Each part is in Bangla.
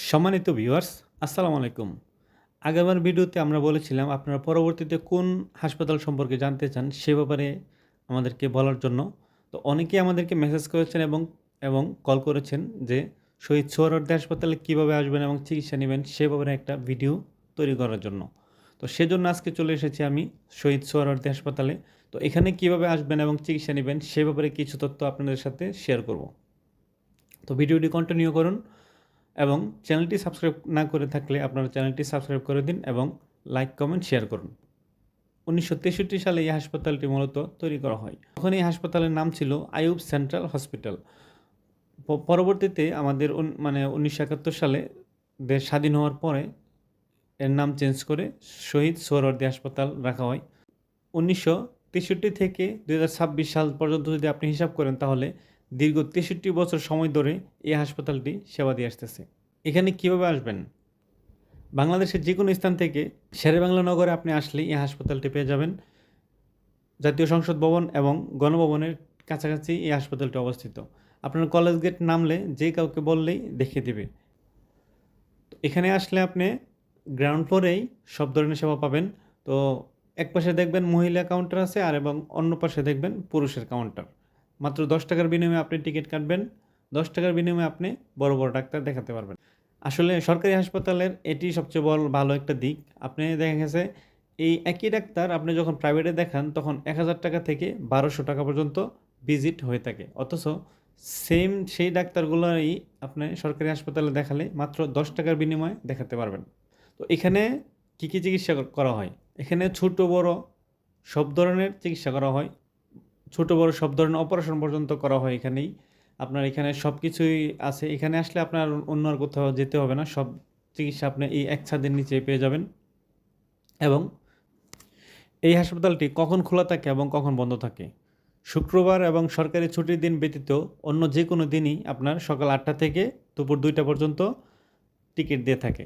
সম্মানিত ভিউয়ার্স, আসসালামু আলাইকুম। আগেরবার ভিডিওতে আমরা বলেছিলাম আপনারা পরবর্তীতে কোন হাসপাতাল সম্পর্কে জানতে চান সে ব্যাপারে আমাদেরকে বলার জন্য। তো অনেকেই আমাদেরকে মেসেজ করেছেন এবং কল করেছেন যে শহীদ সোহরাওয়ার্দী হাসপাতালে কীভাবে আসবেন এবং চিকিৎসা নেবেন সে ব্যাপারে একটা ভিডিও তৈরি করার জন্য। তো সেজন্য আজকে চলে এসেছি আমি শহীদ সোহরাওয়ার্দী হাসপাতালে। তো এখানে কীভাবে আসবেন এবং চিকিৎসা নেবেন সে ব্যাপারে কিছু তথ্য আপনাদের সাথে শেয়ার করব। তো ভিডিওটি কন্টিনিউ করুন এবং চ্যানেলটি সাবস্ক্রাইব না করে থাকলে আপনারা চ্যানেলটি সাবস্ক্রাইব করে দিন এবং লাইক, কমেন্ট, শেয়ার করুন। 1963 সালে এই হাসপাতালটি মূলত তৈরি করা হয়। তখন এই হাসপাতালের নাম ছিল আইয়ুব সেন্ট্রাল হসপিটাল। পরবর্তীতে আমাদের 1971 সালে দেশ স্বাধীন হওয়ার পরে এর নাম চেঞ্জ করে শহীদ সোহরাওয়ার্দী হাসপাতাল রাখা হয়। 1963 থেকে 2026 সাল পর্যন্ত যদি আপনি হিসাব করেন তাহলে দীর্ঘ 63 বছর সময় ধরে এই হাসপাতালটি সেবা দিয়ে আসতেছে। এখানে কীভাবে আসবেন? বাংলাদেশের যে কোনো স্থান থেকে শেরেবাংলা নগরে আপনি আসলেই এই হাসপাতালটি পেয়ে যাবেন। জাতীয় সংসদ ভবন এবং গণভবনের কাছাকাছি এই হাসপাতালটি অবস্থিত। আপনার কলেজ গেট নামলে যে কাউকে বললেই দেখিয়ে দেবে। তো এখানে আসলে আপনি গ্রাউন্ড ফ্লোরেই সব ধরনের সেবা পাবেন। তো এক পাশে দেখবেন মহিলা কাউন্টার আছে এবং অন্য পাশে দেখবেন পুরুষের কাউন্টার। মাত্র 10 টাকার বিনিময়ে আপনি টিকিট কাটবেন। 10 টাকার বিনিময়ে আপনি বড় বড় ডাক্তার দেখাতে পারবেন। আসলে সরকারি হাসপাতালের এটি সবচেয়ে ভালো একটা দিক। আপনি দেখা গেছে এই একই ডাক্তার আপনি যখন প্রাইভেটে দেখান তখন 1000 টাকা থেকে 1200 টাকা পর্যন্ত ভিজিট হয়ে থাকে। অথচ সেই ডাক্তারগুলোই আপনি সরকারি হাসপাতালে দেখালে মাত্র 10 টাকার বিনিময়ে দেখাতে পারবেন। তো এখানে কী চিকিৎসা করা হয়? এখানে ছোট বড় সব ধরনের চিকিৎসা করা হয়। ছোট বড় সব ধরনের অপারেশন পর্যন্ত করা হয় এখানেই। আপনার এখানে সব কিছুই আছে। এখানে আসলে আপনার অন্য আর কোথাও যেতে হবে না। সব চিকিৎসা আপনি এই এক ছাদের নিচে পেয়ে যাবেন। এবং এই হাসপাতালটি কখন খোলা থাকে এবং কখন বন্ধ থাকে? শুক্রবার এবং সরকারি ছুটির দিন ব্যতীত অন্য যে কোনো দিনই আপনার সকাল 8টা থেকে দুপুর 2টা পর্যন্ত টিকিট দিয়ে থাকে।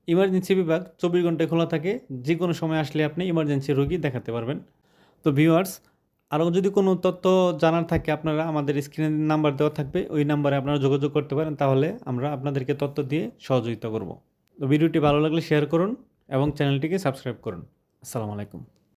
ইমার্জেন্সি বিভাগ 24 ঘন্টায় খোলা থাকে। যে কোনো সময় আসলে আপনি ইমার্জেন্সি রোগী দেখাতে পারবেন। তো ভিউয়ার্স, আরও যদি কোনো তথ্য জানার থাকে আপনারা আমাদের স্ক্রিনে নাম্বার দেওয়া থাকবে। ওই নাম্বারে আপনারা যোগাযোগ করতে পারেন। তাহলে আমরা আপনাদেরকে তথ্য দিয়ে সহযোগিতা করব। তো ভিডিওটি ভালো লাগলে শেয়ার করুন এবং চ্যানেলটিকে সাবস্ক্রাইব করুন। আসসালামু আলাইকুম।